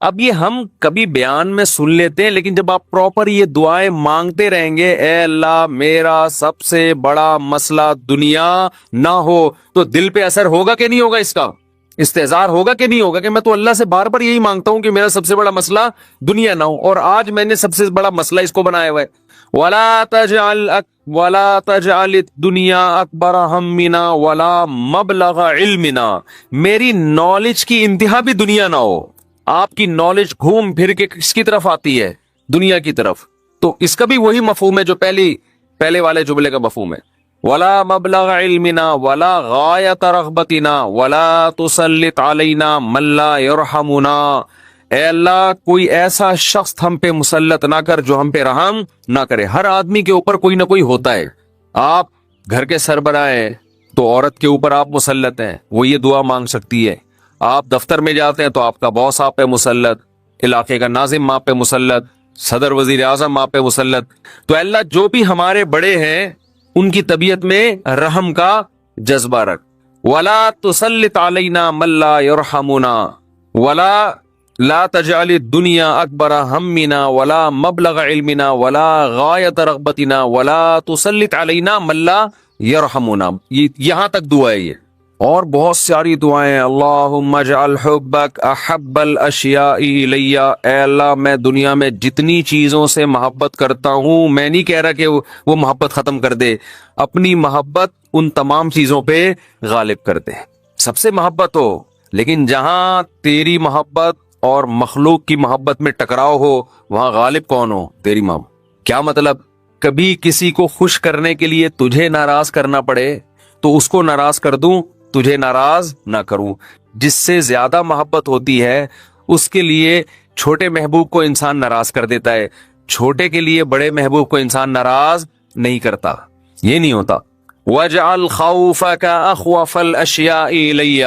اب یہ ہم کبھی بیان میں سن لیتے ہیں، لیکن جب آپ پراپر یہ دعائیں مانگتے رہیں گے، اے اللہ میرا سب سے بڑا مسئلہ دنیا نہ ہو، تو دل پہ اثر ہوگا کہ نہیں ہوگا؟ اس کا استحضار ہوگا کہ نہیں ہوگا کہ میں تو اللہ سے بار بار یہی مانگتا ہوں کہ میرا سب سے بڑا مسئلہ دنیا نہ ہو، اور آج میں نے سب سے بڑا مسئلہ اس کو بنایا ہوا ہے۔ وَلَا تَجْعَلِ الدُّنْيَا أَكْبَرَ هَمِّنَا وَلَا مَبْلَغَ عِلْمِنَا، میری نالج کی انتہا بھی دنیا نہ ہو۔ آپ کی نالج گھوم پھر کے کس کی طرف آتی ہے؟ دنیا کی طرف۔ تو اس کا بھی وہی مفہوم ہے جو پہلے والے جملے کا مفہوم ہے۔ وَلَا مَبْلَغَ عِلْمِنَا وَلَا غَایَةَ رَغْبَتِنَا وَلَا تُسَلِّطْ عَلَيْنَا مَن لَّا يَرْحَمُنَا، اے اللہ کوئی ایسا شخص ہم پہ مسلط نہ کر جو ہم پہ رحم نہ کرے۔ ہر آدمی کے اوپر کوئی نہ کوئی ہوتا ہے۔ آپ گھر کے سربراہ ہیں تو عورت کے اوپر آپ مسلط ہیں، وہ یہ دعا مانگ سکتی ہے۔ آپ دفتر میں جاتے ہیں تو آپ کا باس آپ پہ مسلط، علاقے کا ناظم آپ پہ مسلط، صدر وزیر اعظم آپ پہ مسلط۔ تو اللہ جو بھی ہمارے بڑے ہیں ان کی طبیعت میں رحم کا جذبہ رکھ۔ وَلَا تُسَلِّطْ عَلَيْنَا مَن لَّا يَرْحَمُنَا وَلَا لا تجعل الدنیا اکبر ہمنا ولا مبلغ علمنا ولا غایت رغبتنا ولا تسلط علینا من لا یرحمنا۔ یہاں تک دعا ہے یہ، اور بہت ساری دعائیں ہیں۔ اللہم اجعل حبک احب الاشیاء الی، اے اللہ میں دنیا میں جتنی چیزوں سے محبت کرتا ہوں، میں نہیں کہہ رہا کہ وہ محبت ختم کر دے، اپنی محبت ان تمام چیزوں پہ غالب کر دے۔ سب سے محبت ہو، لیکن جہاں تیری محبت اور مخلوق کی محبت میں ٹکراؤ ہو وہاں غالب کون ہو؟ تیری محبت۔ کیا مطلب؟ کبھی کسی کو خوش کرنے کے لیے تجھے ناراض کرنا پڑے تو اس کو ناراض کر دوں، تجھے ناراض نہ کروں۔ جس سے زیادہ محبت ہوتی ہے اس کے لیے چھوٹے محبوب کو انسان ناراض کر دیتا ہے، چھوٹے کے لیے بڑے محبوب کو انسان ناراض نہیں کرتا، یہ نہیں ہوتا۔ وَاجْعَلْ خَوْفَكَ أَخْوَفَ الْأَشْيَاءِ إِلَيَّ،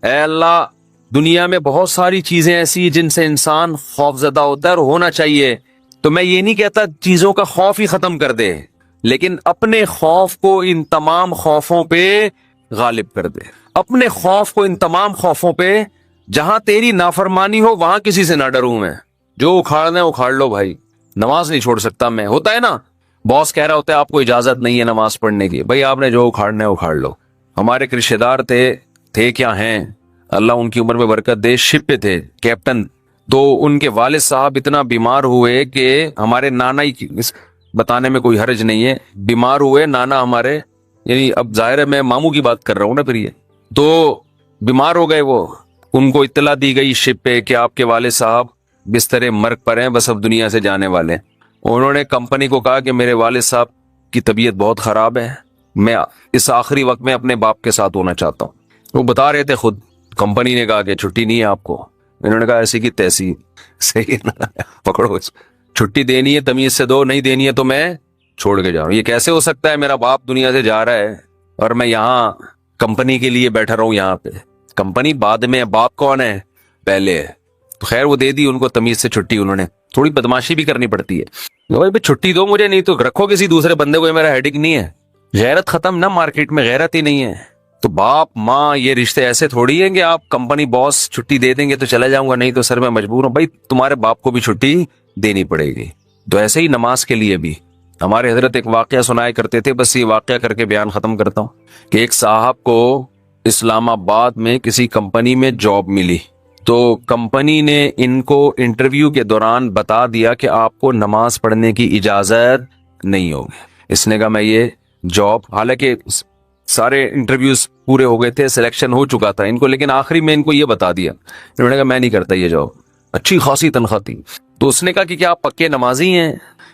اے اللہ دنیا میں بہت ساری چیزیں ایسی جن سے انسان خوف زدہ ہوتا ہے اور ہونا چاہیے، تو میں یہ نہیں کہتا چیزوں کا خوف ہی ختم کر دے، لیکن اپنے خوف کو ان تمام خوفوں پہ غالب کر دے، اپنے خوف کو ان تمام خوفوں پہ۔ جہاں تیری نافرمانی ہو وہاں کسی سے نہ ڈروں میں، جو اکھاڑنا ہے اکھاڑ لو بھائی، نماز نہیں چھوڑ سکتا میں۔ ہوتا ہے نا باس کہہ رہا ہوتا ہے آپ کو اجازت نہیں ہے نماز پڑھنے کی، بھائی آپ نے جو اکھاڑنا ہے اکھاڑ لو۔ ہمارے ایک رشتے دار تھے کیا ہیں، اللہ ان کی عمر میں برکت دے، شپ پہ تھے کیپٹن، تو ان کے والد صاحب اتنا بیمار ہوئے کہ ہمارے نانا ہی، بتانے میں کوئی حرج نہیں ہے، بیمار ہوئے نانا ہمارے، یعنی اب ظاہر ہے میں ماموں کی بات کر رہا ہوں نا، پھر یہ تو بیمار ہو گئے، وہ ان کو اطلاع دی گئی شپ پہ کہ آپ کے والد صاحب بستر مرگ پر ہیں، بس اب دنیا سے جانے والے ہیں۔ انہوں نے کمپنی کو کہا کہ میرے والد صاحب کی طبیعت بہت خراب ہے، میں اس آخری وقت میں اپنے باپ کے ساتھ ہونا چاہتا ہوں۔ وہ بتا رہے تھے خود، کمپنی نے کہا کہ چھٹی نہیں ہے آپ کو، انہوں نے کہا ایسی کی تیسی، صحیح نا، پکڑو چھٹی دینی ہے تمیز سے دو، نہیں دینی ہے تو میں چھوڑ کے جا رہا ہوں۔ یہ کیسے ہو سکتا ہے میرا باپ دنیا سے جا رہا ہے اور میں یہاں کمپنی کے لیے بیٹھا رہا ہوں یہاں پہ، کمپنی بعد میں، باپ کون ہے پہلے ہے۔ تو خیر وہ دے دی ان کو تمیز سے چھٹی، انہوں نے تھوڑی بدماشی بھی کرنی پڑتی ہے، بھائی چھٹی دو مجھے، نہیں تو رکھو کسی دوسرے بندے کو، یہ میرا ہیڈک نہیں ہے۔ غیرت ختم نا، مارکیٹ میں غیرت ہی نہیں ہے۔ تو باپ ماں یہ رشتے ایسے تھوڑی ہیں کہ آپ کمپنی باس چھٹی دے دیں گے تو چلا جاؤں گا، نہیں تو سر میں مجبور ہوں، بھائی تمہارے باپ کو بھی چھٹی دینی پڑے گی۔ تو ایسے ہی نماز کے لیے بھی ہمارے حضرت ایک واقعہ سنایا کرتے تھے، بس یہ واقعہ کر کے بیان ختم کرتا ہوں، کہ ایک صاحب کو اسلام آباد میں کسی کمپنی میں جاب ملی، تو کمپنی نے ان کو انٹرویو کے دوران بتا دیا کہ آپ کو نماز پڑھنے کی اجازت نہیں ہوگی۔ اس نے کہا میں یہ جاب، حالانکہ سارے انٹرویوز پورے ہو گئے تھے، سلیکشن ہو چکا تھا ان کو، لیکن آخری میں ان کو یہ بتا دیا، انہوں نے کہا میں نہیں کرتا یہ جاب، اچھی خاصی تنخواہ تھی۔ تو اس نے کہا کہ کیا آپ پکے نمازی ہیں؟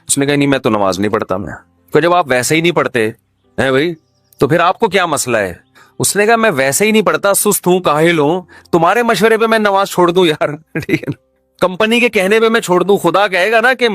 اس نے کہا نہیں میں تو نماز نہیں پڑھتا میں۔ کہ جب آپ ویسے ہی نہیں پڑھتے ہیں بھائی تو پھر آپ کو کیا مسئلہ ہے؟ اس نے کہا میں ویسے ہی نہیں پڑھتا، سست ہوں، کاہل ہوں، تمہارے مشورے پہ میں نماز چھوڑ دوں یار؟ ٹھیک ہے نا، کمپنی کے کہنے پہ میں چھوڑ دوں؟ خدا کہے گا نا کہ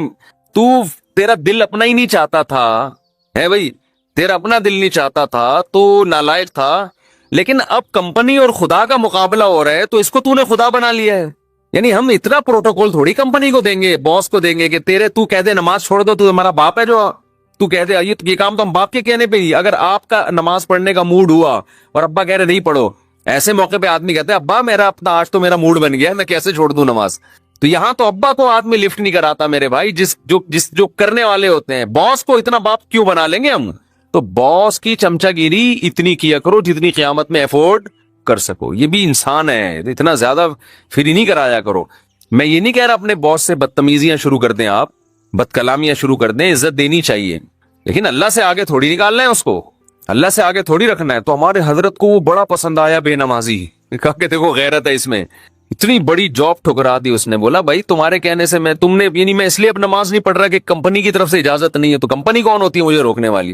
تیرا دل اپنا ہی نہیں چاہتا تھا، ہے بھائی تیرا اپنا دل نہیں چاہتا تھا، تو نالائق تھا، لیکن اب کمپنی اور خدا کا مقابلہ ہو رہا ہے تو اس کو تو نے خدا بنا لیا ہے۔ یعنی ہم اتنا پروٹوکول تھوڑی کمپنی کو دیں گے، باس کو دیں گے کہ تو کہہ دے نماز چھوڑ دو، تو ہمارا باپ ہے جو تو کہہ دے یہ کام تو ہم باپ کے کہنے پہ ہی۔ اگر آپ کا نماز پڑھنے کا موڈ ہوا اور ابا کہہ رہے نہیں پڑھو، ایسے موقع پہ آدمی کہتا ہے ابا میرا اپنا آج تو میرا موڈ بن گیا ہے، میں کیسے چھوڑ دوں نماز؟ تو یہاں تو ابا کو آدمی لفٹ نہیں کراتا میرے بھائی، جو کرنے والے ہوتے ہیں، باس کو اتنا باپ کیوں بنا لیں گے ہم؟ تو باس کی چمچا گیری اتنی کیا کرو جتنی قیامت میں افورڈ کر سکو، یہ بھی انسان ہے، اتنا زیادہ فری نہیں کرایا کرو۔ میں یہ نہیں کہہ رہا اپنے باس سے بدتمیزیاں شروع کر دیں، آپ بد کلامیاں شروع کر دیں، عزت دینی چاہیے، لیکن اللہ سے آگے تھوڑی نکالنا ہے اس کو، اللہ سے آگے تھوڑی رکھنا ہے۔ تو ہمارے حضرت کو وہ بڑا پسند آیا بے نمازی، کہا کہ دیکھو غیرت ہے اس میں، اتنی بڑی جاب ٹھکرا دی اس نے۔ بولا بھائی تمہارے کہنے سے تم نے یعنی میں اس لیے اب نماز نہیں پڑھ رہا کہ کمپنی کی طرف سے اجازت نہیں ہے، تو کمپنی کون ہوتی ہے مجھے روکنے والی؟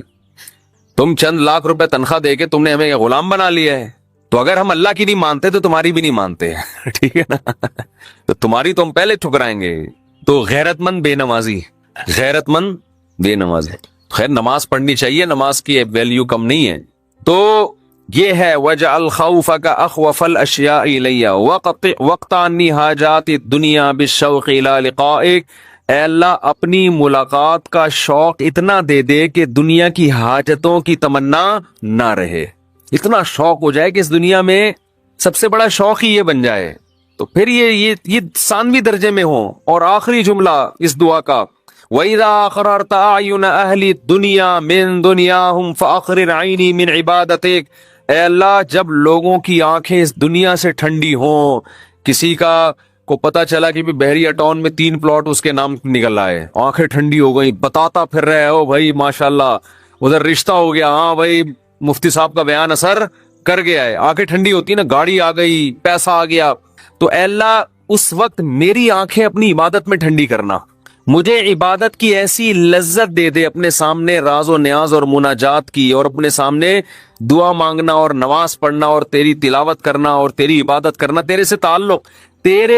تم چند لاکھ روپے تنخواہ دے کے تم نے ہمیں غلام بنا لیا ہے، تو اگر ہم اللہ کی نہیں مانتے تو تمہاری بھی نہیں مانتے ٹھیک ہے نا؟ تو تمہاری تو ہم پہلے ٹھکرائیں گے۔ تو غیرت مند بے نمازی، غیرت مند بے نمازی۔ خیر نماز پڑھنی چاہیے، نماز کی ویلیو کم نہیں ہے۔ تو یہ ہے وَجَعَلْ خَوْفَكَ أَخْوَفَ الْأَشْيَاءِ إِلَيَّ وَقْتَعْنِي حَاجَاتِ الدُّنْيَا بِالشَّوْقِ إِلَىٰ لِقَائِكَ، اے اللہ اپنی ملاقات کا شوق اتنا دے دے کہ دنیا کی حاجتوں کی تمنا نہ رہے، اتنا شوق ہو جائے کہ اس دنیا میں سب سے بڑا شوق ہی یہ بن جائے، تو پھر یہ ثانوی درجے میں ہو۔ اور آخری جملہ اس دعا کا، وَإِذَا أَقْرَرْتَ أَعْيُنَ أَهْلِ الدُّنْيَا مِن دُنْيَاهُمْ فَأَقْرِرْ عَيْنِي مِنْ عِبَادَتِكَ، اے اللہ جب لوگوں کی آنکھیں اس دنیا سے ٹھنڈی ہوں، کسی کو پتا چلا کہ بحریہ ٹاؤن میں 3 پلاٹ اس کے نام نکل آئے، آنکھیں ٹھنڈی ہو گئی، بتاتا پھر رہے ہو بھائی ماشاءاللہ ادھر رشتہ ہو گیا، ہاں بھائی مفتی صاحب کا بیان اثر کر گیا ہے، آنکھیں ٹھنڈی ہوتی نا، گاڑی آ گئی، پیسہ آ گیا، تو اے اللہ اس وقت میری آنکھیں اپنی عبادت میں ٹھنڈی کرنا، مجھے عبادت کی ایسی لذت دے دے، اپنے سامنے راز و نیاز اور مناجات کی، اور اپنے سامنے دعا مانگنا اور نماز پڑھنا اور تیری تلاوت کرنا اور تیری عبادت کرنا، تیرے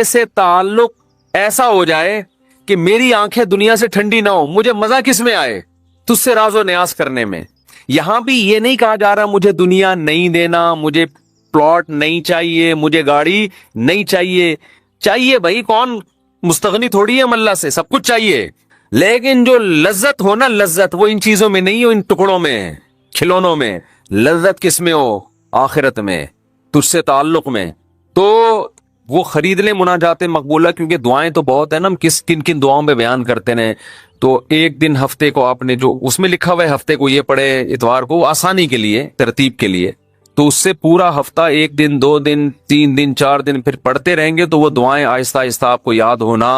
سے تعلق ایسا ہو جائے کہ میری آنکھیں دنیا سے ٹھنڈی نہ ہو، مجھے مزہ کس میں آئے؟ تجھ سے راز و نیاز کرنے میں۔ یہاں بھی یہ نہیں کہا جا رہا مجھے دنیا نہیں دینا، مجھے پلاٹ نہیں چاہیے، مجھے گاڑی نہیں چاہیے بھائی، کون مستغنی تھوڑی ہے ہم اللہ سے، سب کچھ چاہیے، لیکن جو لذت ہو نا، لذت وہ ان چیزوں میں نہیں ہو، ان ٹکڑوں میں، کھلونوں میں، لذت کس میں ہو؟ آخرت میں، تجھ سے تعلق میں۔ تو وہ خرید لیں مناجات مقبولہ، کیونکہ دعائیں تو بہت ہیں نا، ہم کن کن دعاؤں میں بیان کرتے ہیں۔ تو ایک دن ہفتے کو آپ نے جو اس میں لکھا ہوا ہے ہفتے کو یہ پڑھے، اتوار کو آسانی کے لیے، ترتیب کے لیے، تو اس سے پورا ہفتہ 1 دن 2 دن 3 دن 4 دن پھر پڑھتے رہیں گے تو وہ دعائیں آہستہ آہستہ آپ کو یاد ہونا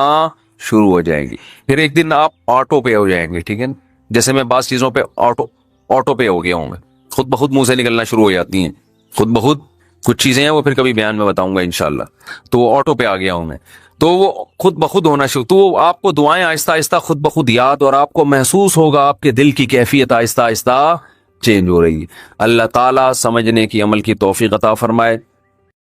شروع ہو جائیں گی۔ پھر ایک دن آپ آٹو پے ہو جائیں گے، ٹھیک ہے نا؟ جیسے میں بعض چیزوں پہ آٹو پے ہو گیا ہوں، میں خود بخود منہ سے نکلنا شروع ہو جاتی ہیں، خود بخود کچھ چیزیں ہیں وہ پھر کبھی بیان میں بتاؤں گا انشاءاللہ، تو وہ آٹو پہ آ گیا ہوں میں، تو وہ خود بخود ہونا شروع، تو آپ کو دعائیں آہستہ آہستہ خود بخود یاد، اور آپ کو محسوس ہوگا آپ کے دل کی کیفیت آہستہ آہستہ چینج ہو رہی ہے۔ اللہ تعالیٰ سمجھنے کی، عمل کی توفیق عطا فرمائے۔